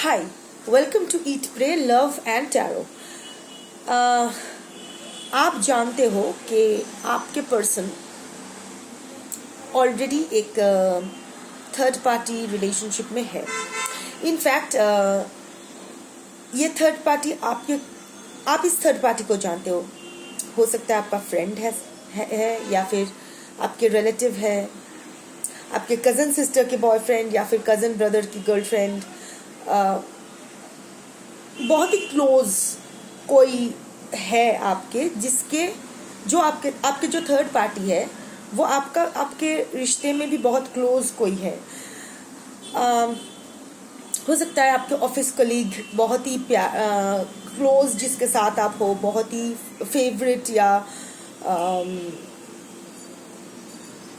Hi, welcome to eat pray love and tarot. आप जानते हो कि आपके पर्सन ऑलरेडी एक थर्ड पार्टी रिलेशनशिप में है। इनफैक्ट ये थर्ड पार्टी आप इस थर्ड पार्टी को जानते हो सकता है आपका फ्रेंड है या फिर आपके रिलेटिव है, आपके कज़न सिस्टर के बॉयफ्रेंड या फिर कज़न ब्रदर की गर्लफ्रेंड, बहुत ही क्लोज कोई है आपके, जो आपके जो थर्ड पार्टी है वो आपके रिश्ते में भी बहुत क्लोज कोई है। हो सकता है आपके ऑफिस कलीग, बहुत ही क्लोज जिसके साथ आप हो, बहुत ही फेवरेट या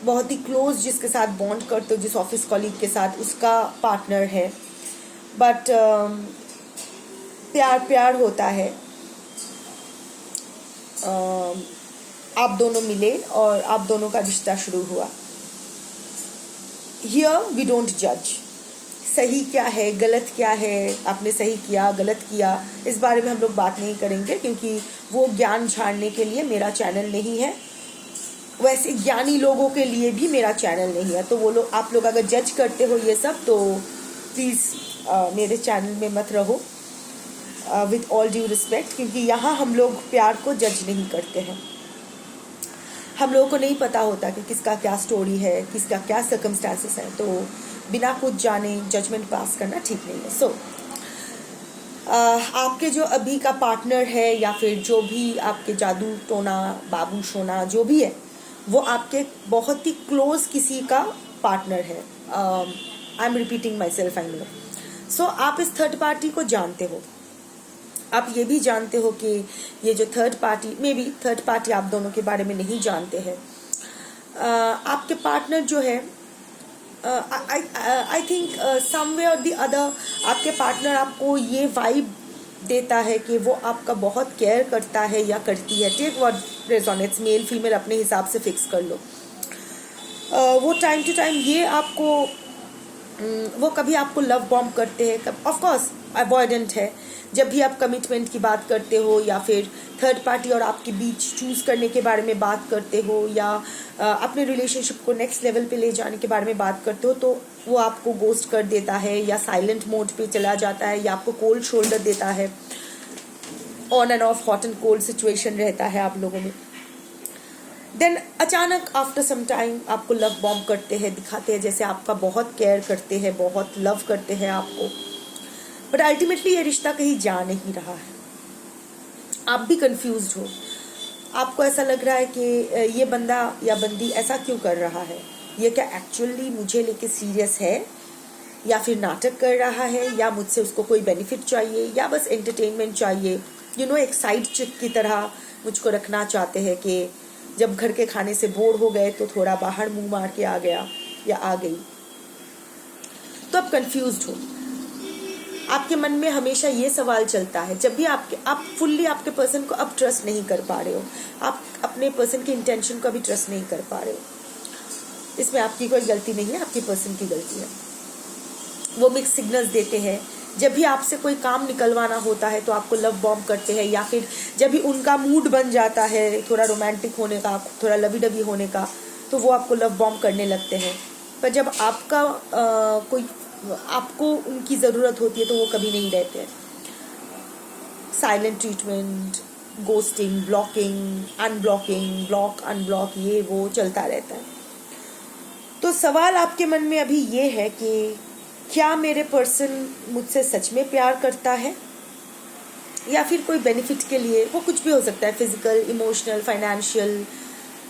बहुत ही क्लोज जिसके साथ बॉन्ड करते हो, जिस ऑफिस कलीग के साथ उसका पार्टनर है। बट प्यार होता है, आप दोनों मिले और आप दोनों का रिश्ता शुरू हुआ। हियर वी डोंट जज सही क्या है गलत क्या है, आपने सही किया गलत किया, इस बारे में हम लोग बात नहीं करेंगे क्योंकि वो ज्ञान झाड़ने के लिए मेरा चैनल नहीं है। वैसे ज्ञानी लोगों के लिए भी मेरा चैनल नहीं है, तो वो लोग, आप लोग अगर जज करते हो ये सब तो प्लीज़ मेरे चैनल में मत रहो, विथ ऑल ड्यू रिस्पेक्ट, क्योंकि यहाँ हम लोग प्यार को जज नहीं करते हैं। हम लोगों को नहीं पता होता कि किसका क्या स्टोरी है, किसका क्या सर्कमस्टांसेस है, तो बिना कुछ जाने जजमेंट पास करना ठीक नहीं है। सो आपके जो अभी का पार्टनर है या फिर जो भी आपके जादू टोना बाबू सोना जो भी है, वो आपके बहुत ही क्लोज किसी का पार्टनर है। I am repeating my myself I. Know so इस थर्ड पार्टी को जानते हो, आप ये भी जानते हो कि ये जो थर्ड पार्टी आप दोनों के बारे में नहीं जानते हैं। आपके पार्टनर जो है, आई थिंक समवेयर और द अदर आपके पार्टनर आपको ये वाइब देता है कि वो आपका बहुत केयर करता है या करती है। Take what resonates, male female अपने हिसाब से फिक्स कर लो। वो टाइम टू टाइम ये आपको वो कभी आपको लव बॉम्ब करते हैं, ऑफ कोर्स अवॉइडेंट है। जब भी आप कमिटमेंट की बात करते हो या फिर थर्ड पार्टी और आपके बीच चूज़ करने के बारे में बात करते हो या अपने रिलेशनशिप को नेक्स्ट लेवल पे ले जाने के बारे में बात करते हो, तो वो आपको गोस्ट कर देता है या साइलेंट मोड पे चला जाता है या आपको कोल्ड शोल्डर देता है। On end of hot and cold situation रहता है आप लोगों में। देन अचानक आफ्टर सम टाइम आपको लव बॉम्ब करते हैं, दिखाते हैं जैसे आपका बहुत केयर करते हैं, बहुत लव करते हैं आपको, बट अल्टीमेटली ये रिश्ता कहीं जा नहीं रहा है। आप भी कंफ्यूज्ड हो, आपको ऐसा लग रहा है कि ये बंदा या बंदी ऐसा क्यों कर रहा है, ये क्या एक्चुअली मुझे लेके सीरियस है या फिर नाटक कर रहा है या मुझसे उसको कोई बेनिफिट चाहिए या बस एंटरटेनमेंट चाहिए। एक साइड चिक की तरह मुझको रखना चाहते हैं कि जब घर के खाने से बोर हो गए तो थोड़ा बाहर मुंह मार के आ गया या आ गई। तो आप कंफ्यूज्ड हो, आपके मन में हमेशा ये सवाल चलता है जब भी आप फुल्ली आपके पर्सन को अब ट्रस्ट नहीं कर पा रहे हो, आप अपने पर्सन के इंटेंशन को अभी ट्रस्ट नहीं कर पा रहे हो। इसमें आपकी कोई गलती नहीं है, आपकी पर्सन की गलती है। वो मिक्स सिग्नल्स देते हैं। जब भी आपसे कोई काम निकलवाना होता है तो आपको लव बॉम्ब करते हैं, या फिर जब भी उनका मूड बन जाता है थोड़ा रोमांटिक होने का, थोड़ा लवी डवी होने का, तो वो आपको लव बॉम्ब करने लगते हैं। पर जब आपको उनकी ज़रूरत होती है तो वो कभी नहीं रहते हैं। Silent treatment, ghosting, blocking, unblocking, block unblock, ये वो चलता रहता है। तो सवाल आपके मन में अभी ये है कि क्या मेरे पर्सन मुझसे सच में प्यार करता है या फिर कोई बेनिफिट के लिए, वो कुछ भी हो सकता है, फिजिकल, इमोशनल, फाइनेंशियल,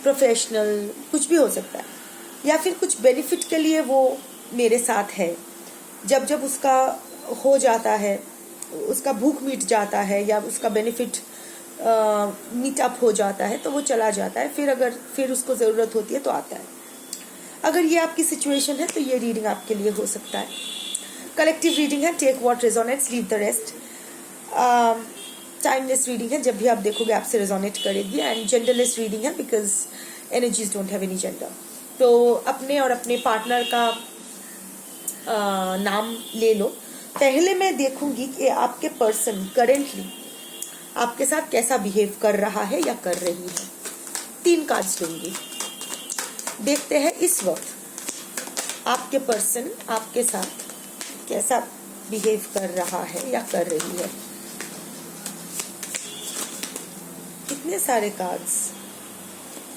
प्रोफेशनल, कुछ भी हो सकता है, या फिर कुछ बेनिफिट के लिए वो मेरे साथ है। जब उसका हो जाता है, उसका भूख मिट जाता है या उसका बेनिफिट मीट अप हो जाता है तो वो चला जाता है, फिर उसको ज़रूरत होती है तो आता है। अगर ये आपकी सिचुएशन है तो ये रीडिंग आपके लिए हो सकता है। कलेक्टिव रीडिंग है, take what resonates, leave the rest. Timeless reading है, जब भी आप देखोगे आपसे रेजोनेट करेगी। एंड जेंडरलेस रीडिंग है because energies don't have any gender. तो अपने और अपने पार्टनर का नाम ले लो, पहले मैं देखूंगी कि आपके पर्सन करेंटली आपके साथ कैसा बिहेव कर रहा है या कर रही है। 3 कार्ड्स लूंगी, देखते हैं इस वक्त आपके पर्सन आपके साथ कैसा बिहेव कर रहा है या कर रही है। इतने सारे कार्ड्स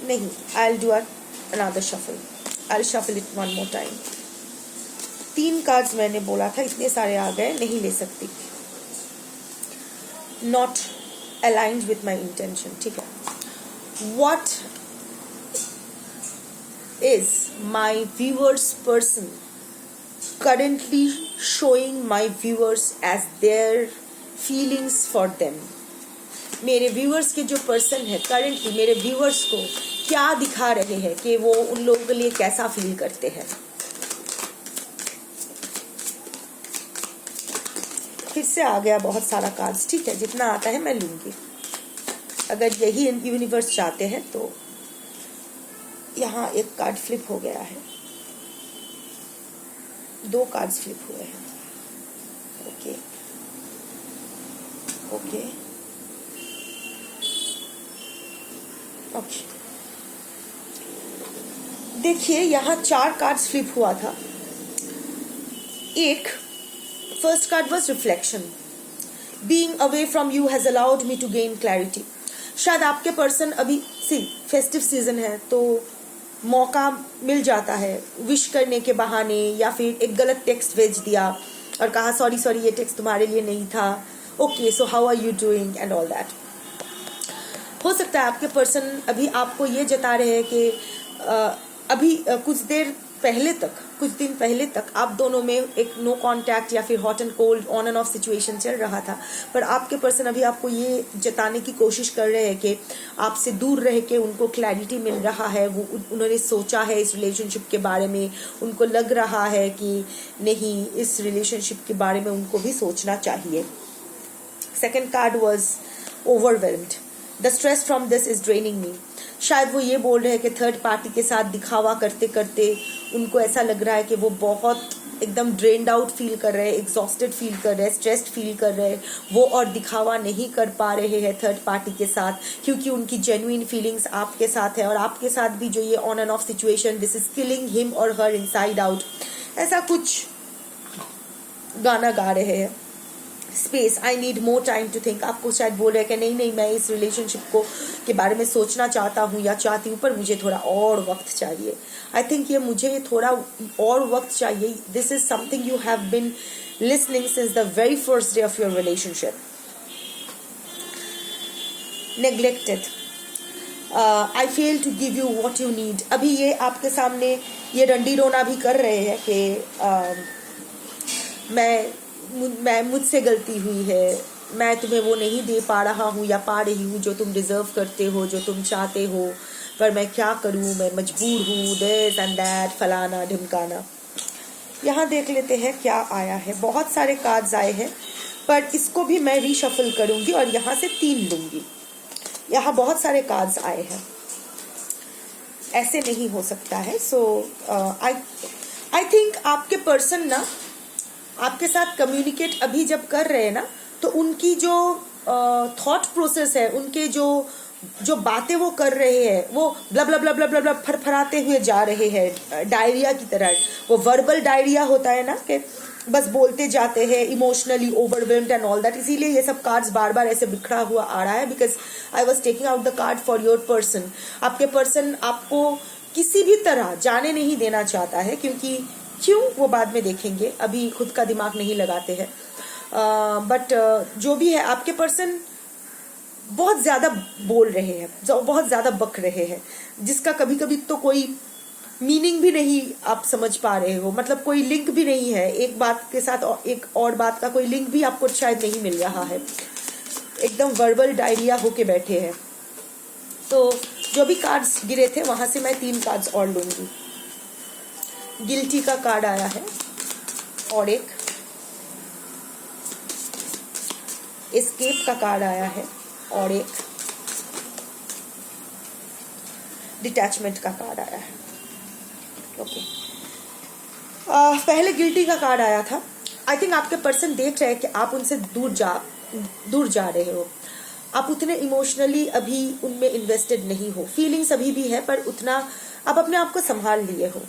नहीं, I will do another shuffle, I will shuffle it one more time. 3 cards मैंने बोला था, इतने सारे आ गए, नहीं ले सकती, not aligned with my intention. ठीक है, what is my viewers person currently showing my viewers as their feelings for them। मेरे व्यूअर्स के जो पर्सन है करंटली मेरे व्यूअर्स को क्या दिखा रहे हैं कि वो उन लोगों के लिए कैसा फील करते हैं। फिर से आ गया बहुत सारा कार्ड्स। ठीक है, जितना आता है मैं लूंगी। अगर यही यूनिवर्स चाहते हैं तो यहाँ एक कार्ड फ्लिप हो गया है, 2 कार्ड्स फ्लिप हुए हैं। ओके ओके ओके, देखिए यहाँ 4 कार्ड्स फ्लिप हुआ था। एक first card was reflection, being away from you has allowed me to gain clarity. शायद आपके पर्सन अभी फेस्टिव सीजन है तो मौका मिल जाता है विश करने के बहाने, या फिर एक गलत टेक्स्ट भेज दिया और कहा सॉरी ये टेक्स्ट तुम्हारे लिए नहीं था, okay so how are you doing and all that. हो सकता है आपके पर्सन अभी आपको ये जता रहे हैं कि अभी कुछ दिन पहले तक आप दोनों में एक नो कांटेक्ट या फिर hot and cold on end of situation चल रहा था, पर आपके पर्सन अभी आपको ये जताने की कोशिश कर रहे हैं कि आपसे दूर रह के उनको क्लैरिटी मिल रहा है। वो उन्होंने सोचा है इस रिलेशनशिप के बारे में, उनको लग रहा है कि नहीं, इस रिलेशनशिप के बारे में उनको भी सोचना चाहिए। Second card was overwhelmed, the stress from this is draining me. शायद वो ये बोल रहे हैं कि थर्ड पार्टी के साथ दिखावा करते करते उनको ऐसा लग रहा है कि वो बहुत एकदम ड्रेन्ड आउट फील कर रहे हैं, एग्जॉस्टेड फील कर रहे हैं, स्ट्रेस्ड फील कर रहे हैं। वो और दिखावा नहीं कर पा रहे हैं थर्ड पार्टी के साथ, क्योंकि उनकी जेन्युइन फीलिंग्स आपके साथ है और आपके साथ भी जो ये on end of situation, this is killing him और हर इनसाइड आउट, ऐसा कुछ गाना गा रहे हैं। Space, I need more time to think. आपको शायद बोल रहे हैं कि नहीं मैं इस रिलेशनशिप को के बारे में सोचना चाहता हूँ या चाहती हूँ, पर मुझे थोड़ा और वक्त चाहिए। आई थिंक ये मुझे थोड़ा और वक्त चाहिए, this is something you have been listening since the very first day of your relationship. Neglected, I fail to give you what you need. अभी ये आपके सामने ये रंडी रोना भी कर रहे हैं कि मैं मुझसे गलती हुई है, मैं तुम्हें वो नहीं दे पा रहा हूँ या पा रही हूँ जो तुम डिज़र्व करते हो, जो तुम चाहते हो, पर मैं क्या करूँ, मैं मजबूर हूँ, दिस एंड दैट, फलाना ढिमकाना। यहाँ देख लेते हैं क्या आया है। बहुत सारे कार्ड्स आए हैं, पर इसको भी मैं रीशफल करूँगी और यहाँ से 3 लूँगी। यहाँ बहुत सारे कार्ड्स आए हैं, ऐसे नहीं हो सकता है। सो आई थिंक आपके पर्सन ना आपके साथ कम्युनिकेट अभी जब कर रहे हैं ना, तो उनकी जो थॉट प्रोसेस है, उनके जो बातें वो कर रहे हैं, वो ब्ला ब्ला ब्ला ब्ला ब्ला ब्ला फरफराते हुए जा रहे हैं, डायरिया की तरह। वो वर्बल डायरिया होता है ना, कि बस बोलते जाते हैं, emotionally overwhelmed and all that. इसीलिए ये सब कार्ड्स बार बार ऐसे बिखरा हुआ आ रहा है, because I was taking out the card for your person. आपके पर्सन आपको किसी भी तरह जाने नहीं देना चाहता है, क्योंकि क्यों वो बाद में देखेंगे, अभी खुद का दिमाग नहीं लगाते हैं। बट जो भी है, आपके पर्सन बहुत ज़्यादा बोल रहे हैं, बहुत ज़्यादा बक रहे हैं, जिसका कभी कभी तो कोई मीनिंग भी नहीं आप समझ पा रहे हो, मतलब कोई लिंक भी नहीं है, एक बात के साथ एक और बात का कोई लिंक भी आपको शायद नहीं मिल रहा है, एकदम वर्बल डायरिया होके बैठे हैं। तो जो भी कार्ड्स गिरे थे वहाँ से मैं 3 कार्ड्स और लूँगी। गिल्टी का कार्ड आया है और एक एस्केप का कार्ड आया है और एक डिटैचमेंट का कार्ड आया है। ओके, पहले गिल्टी का कार्ड आया था। आई थिंक आपके पर्सन देख रहे हैं कि आप उनसे दूर जा रहे हो, आप उतने इमोशनली अभी उनमें इन्वेस्टेड नहीं हो, फीलिंग्स अभी भी है पर उतना आप अपने आप को संभाल लिए हो।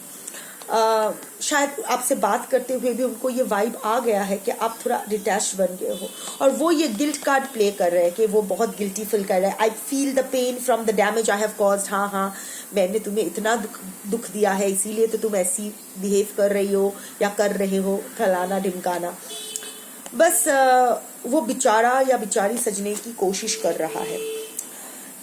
शायद आपसे बात करते हुए भी उनको ये वाइब आ गया है कि आप थोड़ा डिटैच बन गए हो, और वो ये गिल्ट कार्ड प्ले कर रहे हैं कि वो बहुत गिल्टी फील कर रहे हैं। I feel the pain from the damage I have caused. हाँ, मैंने तुम्हें इतना दुख दिया है, इसीलिए तो तुम ऐसी बिहेव कर रही हो या कर रहे हो, फलाना ढिमकाना। बस वो बेचारा या बेचारी सजने की कोशिश कर रहा है।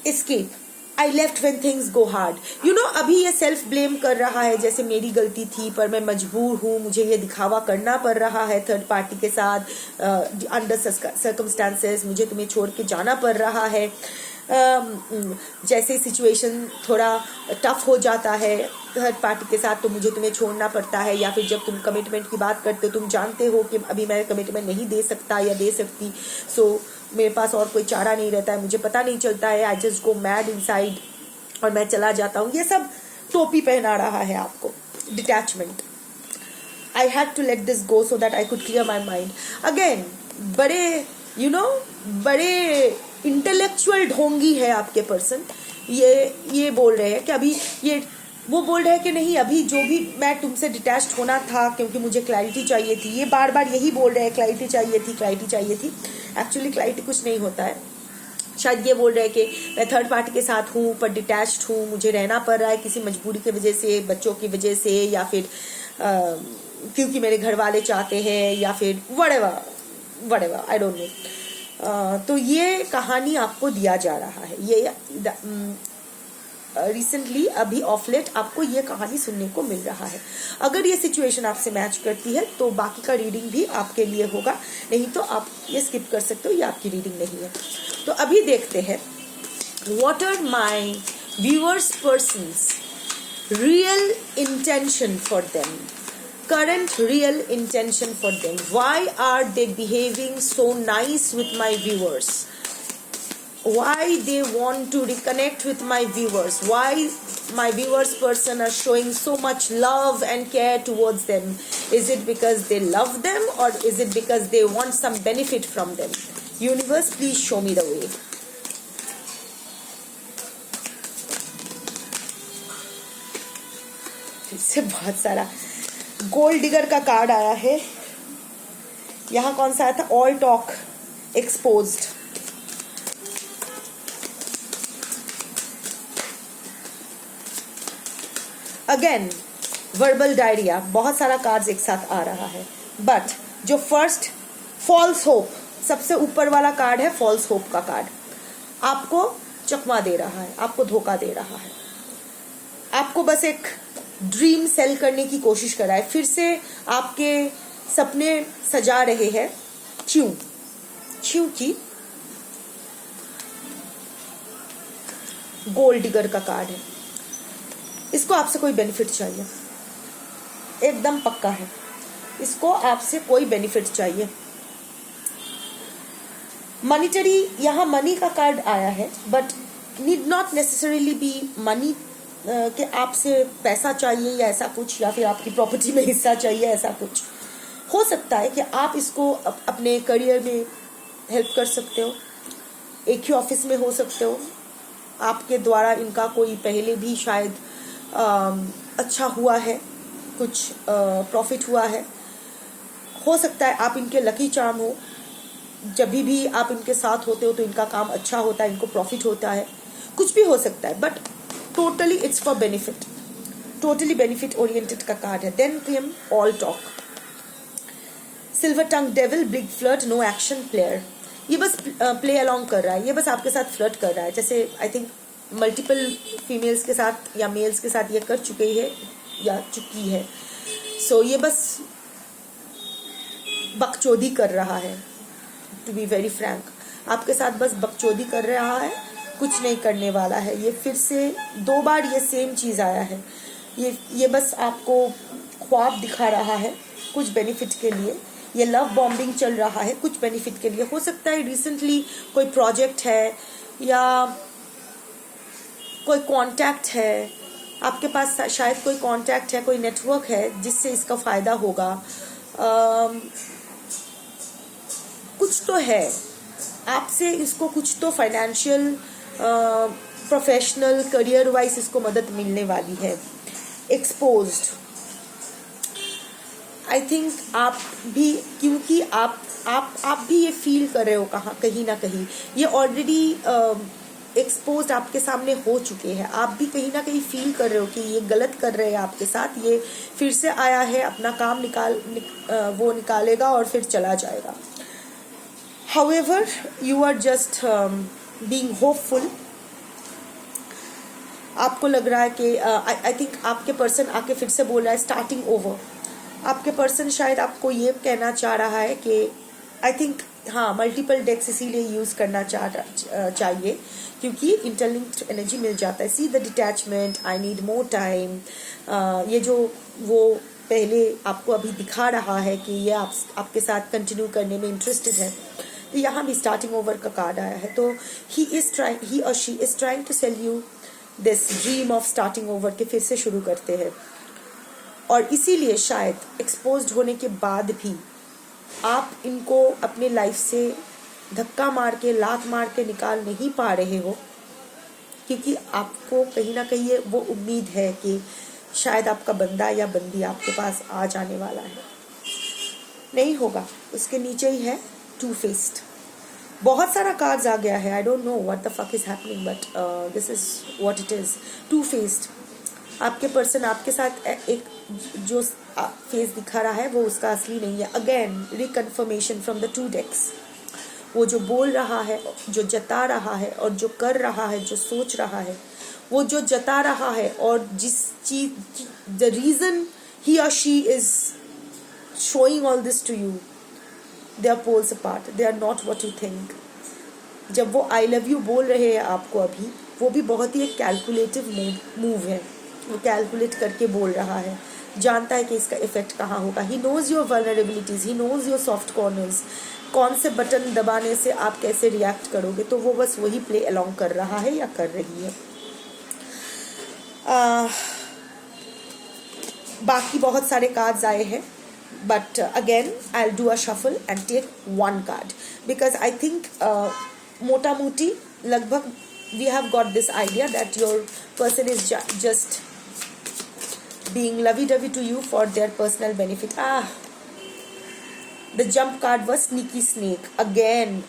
Escape, I left when things go hard. You know, अभी ये सेल्फ ब्लेम कर रहा है जैसे मेरी गलती थी पर मैं मजबूर हूँ, मुझे ये दिखावा करना पड़ रहा है थर्ड पार्टी के साथ, अंडर सर्कमस्टांसेस मुझे तुम्हें छोड़ के जाना पड़ रहा है। जैसे सिचुएशन थोड़ा टफ हो जाता है थर्ड पार्टी के साथ तो मुझे तुम्हें छोड़ना पड़ता है, या फिर जब तुम कमिटमेंट की बात करते हो तुम जानते हो कि अभी मैं कमिटमेंट नहीं दे सकता या दे सकती, सो मेरे पास और कोई चारा नहीं रहता है, मुझे पता नहीं चलता है, I just go mad inside और मैं चला जाता हूँ। ये सब टोपी पहना रहा है आपको, detachment. I had to let this go so that I could clear my mind. Again बड़े बड़े इंटेलेक्चुअल ढोंगी है आपके पर्सन। ये बोल रहे हैं कि अभी वो बोल रहे हैं कि नहीं, अभी जो भी मैं तुमसे डिटैच्ड होना था क्योंकि मुझे क्लैरिटी चाहिए थी, ये बार बार यही बोल रहे हैं क्लैरिटी चाहिए थी। एक्चुअली क्लैरिटी कुछ नहीं होता है। शायद ये बोल रहे हैं कि मैं थर्ड पार्टी के साथ हूँ पर डिटैच्ड हूँ, मुझे रहना पड़ रहा है किसी मजबूरी की वजह से, बच्चों की वजह से, या फिर क्योंकि मेरे घर वाले चाहते हैं, या फिर whatever आई डोंट नो। तो ये कहानी आपको दिया जा रहा है। ये रिसेंटली अभी ऑफ लेट आपको ये कहानी सुनने को मिल रहा है। अगर ये सिचुएशन आपसे मैच करती है तो बाकी का रीडिंग भी आपके लिए होगा, नहीं तो आप ये स्किप कर सकते हो, ये आपकी रीडिंग नहीं है। तो अभी देखते हैं what are my viewers persons real intention for them, current real intention for them. Why are they behaving so nice with my viewers? Why they want to reconnect with my viewers? Why my viewers person are showing so much love and care towards them? Is it because they love them, or is it because they want some benefit from them? Universe, please show me the way. इससे बहुत सारा gold digger का card आया है। यहाँ कौन सा आया था? All talk exposed. Again verbal diarrhoea, बहुत सारा कार्ड्स एक साथ आ रहा है। बट जो फर्स्ट फॉल्स होप, सबसे ऊपर वाला कार्ड है फॉल्स होप का कार्ड। आपको चकमा दे रहा है, आपको धोखा दे रहा है, आपको बस एक ड्रीम सेल करने की कोशिश कर रहा है, फिर से आपके सपने सजा रहे हैं। क्योंकि गोल्ड डिगर का कार्ड है, इसको आपसे कोई बेनिफिट चाहिए, एकदम पक्का है, इसको आपसे कोई बेनिफिट चाहिए। मनीटरी, यहाँ मनी का कार्ड आया है, but need not necessarily B money कि आपसे पैसा चाहिए या ऐसा कुछ, या फिर आपकी प्रॉपर्टी में हिस्सा चाहिए, ऐसा कुछ हो सकता है कि आप इसको अपने करियर में हेल्प कर सकते हो, एक ही ऑफिस में हो सकते हो, आपके द्वारा इनका कोई पहले भी शायद अच्छा हुआ है, कुछ प्रॉफिट हुआ है, हो सकता है आप इनके लकी चार्म हो, जब भी आप इनके साथ होते हो तो इनका काम अच्छा होता है, इनको प्रॉफिट होता है, कुछ भी हो सकता है, but totally it's for benefit, totally benefit oriented का कार्ड है। Then came all talk, silver tongue devil, big flirt, no action player. ये बस प्ले अलोंग कर रहा है, ये बस आपके साथ फ्लर्ट कर रहा है, जैसे आई थिंक मल्टीपल फीमेल्स के साथ या मेल्स के साथ ये कर चुके है या चुकी है। सो ये बस बकचोदी कर रहा है, टू बी वेरी फ्रैंक, आपके साथ बस बकचोदी कर रहा है, कुछ नहीं करने वाला है। ये फिर से 2 बार ये सेम चीज़ आया है, ये बस आपको ख्वाब दिखा रहा है कुछ बेनिफिट के लिए, ये लव बॉम्बिंग चल रहा है कुछ बेनिफिट के लिए। हो सकता है रिसेंटली कोई प्रोजेक्ट है या कोई कांटेक्ट है, आपके पास शायद कोई कांटेक्ट है, कोई नेटवर्क है जिससे इसका फ़ायदा होगा। कुछ तो है आपसे, इसको कुछ तो फाइनेंशियल, प्रोफेशनल, करियर वाइज इसको मदद मिलने वाली है। एक्सपोज्ड, आई थिंक आप भी, क्योंकि आप भी ये फील कर रहे हो कहीं ना कहीं, ये ऑलरेडी एक्सपोज्ड आपके सामने हो चुके हैं, आप भी कहीं ना कहीं फील कर रहे हो कि ये गलत कर रहे हैं आपके साथ, ये फिर से आया है, अपना काम वो निकालेगा और फिर चला जाएगा। However you are just being hopeful. आपको लग रहा है कि आई थिंक आपके पर्सन आके फिर से बोल रहा है स्टार्टिंग ओवर। आपके पर्सन शायद आपको ये कहना चाह रहा है कि आई थिंक, हाँ, मल्टीपल डेक्स इसीलिए यूज़ करना चाहिए क्योंकि इंटरलिंक्ड एनर्जी मिल जाता है। See the detachment, I need more time, ये जो वो पहले आपको अभी दिखा रहा है कि ये आपके साथ कंटिन्यू करने में इंटरेस्टेड है, तो यहाँ भी स्टार्टिंग ओवर का कार्ड आया है। तो he or she is trying to sell you this dream of starting over के फिर से शुरू करते हैं, और इसीलिए शायद एक्सपोज्ड होने के बाद भी आप इनको अपने लाइफ से धक्का मार के, लात मार के निकाल नहीं पा रहे हो, क्योंकि आपको कहीं ना कहीं वो उम्मीद है कि शायद आपका बंदा या बंदी आपके पास आ जाने वाला है। नहीं होगा, उसके नीचे ही है टू फेस्ड। बहुत सारा कार्ड्स आ गया है, I don't know what the fuck is happening, but this is what it is. Two faced, आपके पर्सन आपके साथ एक जो फेस दिखा रहा है वो उसका असली नहीं है। अगेन रिकन्फर्मेशन फ्रॉम द टू डेक्स। वो जो बोल रहा है, जो जता रहा है और जो कर रहा है, जो सोच रहा है, वो जो जता रहा है और जिस चीज, the reason he or she is showing all this to you, they are poles apart, they are not what you think. जब वो आई लव यू बोल रहे हैं आपको अभी, वो भी बहुत ही एक कैलकुलेटिव मूव है। वो कैलकुलेट करके बोल रहा है, जानता है कि इसका इफेक्ट कहाँ होगा। He knows your vulnerabilities, he knows your soft corners, कौन से बटन दबाने से आप कैसे रिएक्ट करोगे, तो वो बस वही प्ले अलोंग कर रहा है या कर रही है। बाकी बहुत सारे कार्ड्स आए हैं, but again I'll do a shuffle and take one card because I think mota moti lagbhag we have got this idea that your person is just being lovey-dovey to you for their personal benefit. The jump card was sneaky snake, again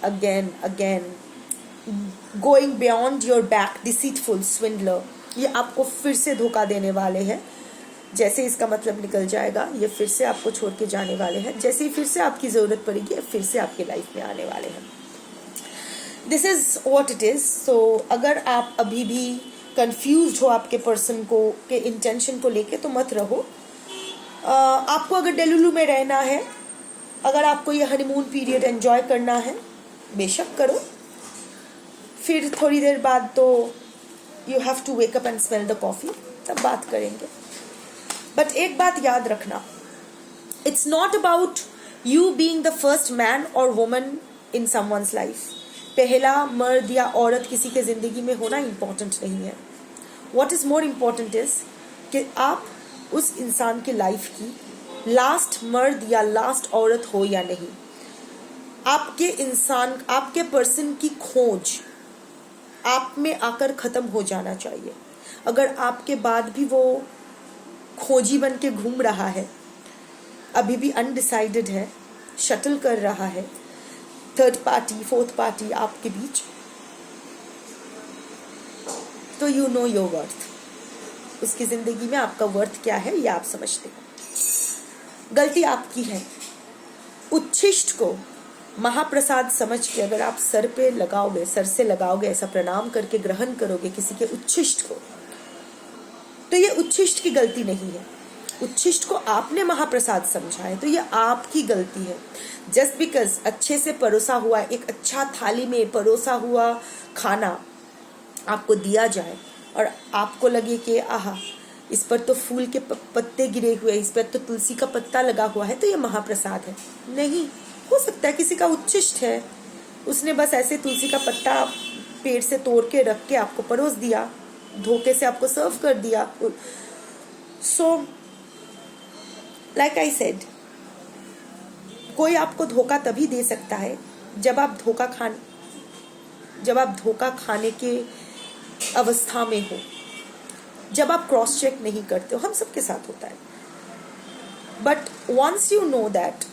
going beyond your back, deceitful swindler. ये आपको फिर से धोखा देने वाले हैं। जैसे इसका मतलब निकल जाएगा, ये फिर से आपको छोड़ के जाने वाले हैं। जैसे ही फिर से आपकी ज़रूरत पड़ेगी, फिर से आपकी लाइफ में आने वाले हैं। This is what it is. So अगर आप अभी भी कंफ्यूज्ड हो आपके पर्सन को के इंटेंशन को लेके, तो मत रहो। आपको अगर डेलुलू में रहना है, अगर आपको ये हनीमून पीरियड एंजॉय करना है, बेशक करो। फिर थोड़ी देर बाद तो you have to wake up and smell the coffee, तब बात करेंगे। बट एक बात याद रखना, it's not about you being the first man और वुमन इन समवन्स लाइफ। पहला मर्द या औरत किसी के ज़िंदगी में होना इम्पॉर्टेंट नहीं है। What is more important is कि आप उस इंसान की लाइफ की लास्ट मर्द या लास्ट औरत हो या नहीं। आपके पर्सन की खोज आप में आकर ख़त्म हो जाना चाहिए। अगर आपके बाद भी वो खोजी बन के घूम रहा है, अभी भी अनडिसाइडेड है, शटल कर रहा है, थर्ड पार्टी, फोर्थ पार्टी आपके बीच, तो यू नो योर वर्थ। उसकी ज़िंदगी में आपका वर्थ क्या है ये आप समझते हो। गलती आपकी है। उच्छिष्ट को महाप्रसाद समझ के अगर आप सर पे लगाओगे, सर से लगाओगे, ऐसा प्रणाम करके ग्रहण करोगे किसी के उच्छिष्ट को, तो ये उच्छिष्ट की गलती नहीं है। उच्छिष्ट को आपने महाप्रसाद समझा है तो ये आपकी गलती है। जस्ट बिकॉज अच्छे से परोसा हुआ, एक अच्छा थाली में परोसा हुआ खाना आपको दिया जाए और आपको लगे कि आहा, इस पर तो फूल के पत्ते गिरे हुए, इस पर तो तुलसी का पत्ता लगा हुआ है, तो ये महाप्रसाद है। नहीं, हो सकता है किसी का उच्छिष्ट है, उसने बस ऐसे तुलसी का पत्ता पेड़ से तोड़ के रख के आपको परोस दिया, धोखे से आपको सर्व कर दिया। सो लाइक आई सेड, कोई आपको धोखा तभी दे सकता है जब आप धोखा खाने के अवस्था में हो, जब आप क्रॉस चेक नहीं करते हो, हम सबके साथ होता है। But once you know that,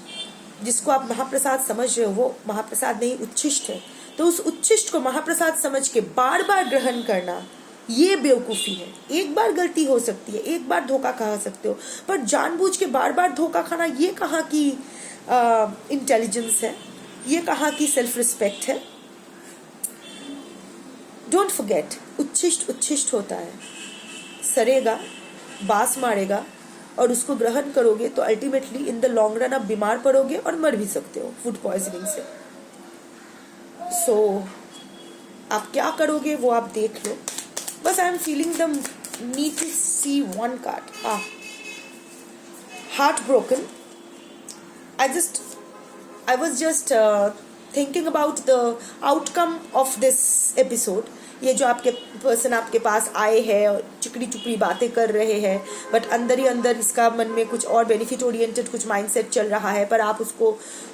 जिसको आप महाप्रसाद समझ रहे हो वो महाप्रसाद नहीं उच्छिष्ट है, तो उस उच्छिष्ट को महाप्रसाद समझ के बार बार ग्रहण करना, ये बेवकूफ़ी है। एक बार गलती हो सकती है, एक बार धोखा खा सकते हो, पर जानबूझ के बार बार धोखा खाना, ये कहाँ की इंटेलिजेंस है, ये कहाँ की सेल्फ रिस्पेक्ट है। डोंट फॉरगेट, उच्छिष्ट उच्छिष्ट होता है, सरेगा, बास मारेगा, और उसको ग्रहण करोगे तो ultimately in the long run आप बीमार पड़ोगे और मर भी सकते हो फूड पॉइजनिंग से। सो आप क्या करोगे वो आप देख लो। बस I am feeling the need to see one card, heart broken. I was just thinking about the outcome of this episode. ये जो आपके पर्सन आपके पास आए हैं और चिकड़ी चुपड़ी बातें कर रहे हैं, बट अंदर ही अंदर इसका मन में कुछ और बेनिफिट ओरिएंटेड कुछ माइंडसेट चल रहा है, पर आप उसको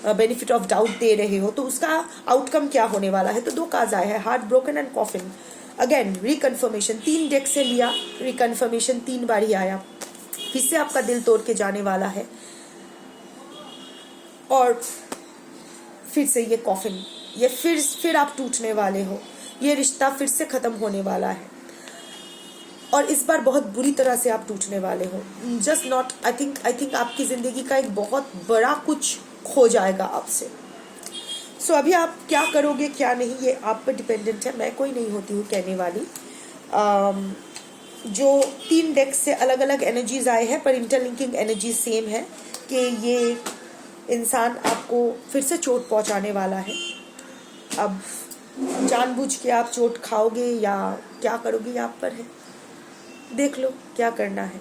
बेनिफिट ऑफ डाउट दे रहे हो, तो उसका आउटकम क्या होने वाला है। तो 2 कार्ड्स आए हैं, heart broken and coffin. Again reconfirmation, 3 deck से लिया, रिकन्फर्मेशन 3 बार ही आया। फिर से आपका दिल तोड़ के जाने वाला है, और फिर से ये कॉफिन, ये फिर आप टूटने वाले हो, ये रिश्ता फिर से खत्म होने वाला है, और इस बार बहुत बुरी तरह से आप टूटने वाले हो। जस्ट नॉट, आई थिंक आपकी जिंदगी का एक बहुत बड़ा कुछ खो जाएगा आपसे। सो अभी आप क्या करोगे क्या नहीं, ये आप पर डिपेंडेंट है। मैं कोई नहीं होती हूँ कहने वाली। जो 3 डेक्स से अलग अलग एनर्जीज आए हैं, पर इंटरलिंकिंग एनर्जी सेम है कि ये इंसान आपको फिर से चोट पहुंचाने वाला है। अब जानबूझ के आप चोट खाओगे या क्या करोगे, ये आप पर है, देख लो क्या करना है।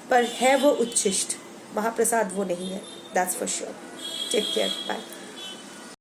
पर है वो उच्छिष्ट, महाप्रसाद वो नहीं है, that's for sure. Take care, bye.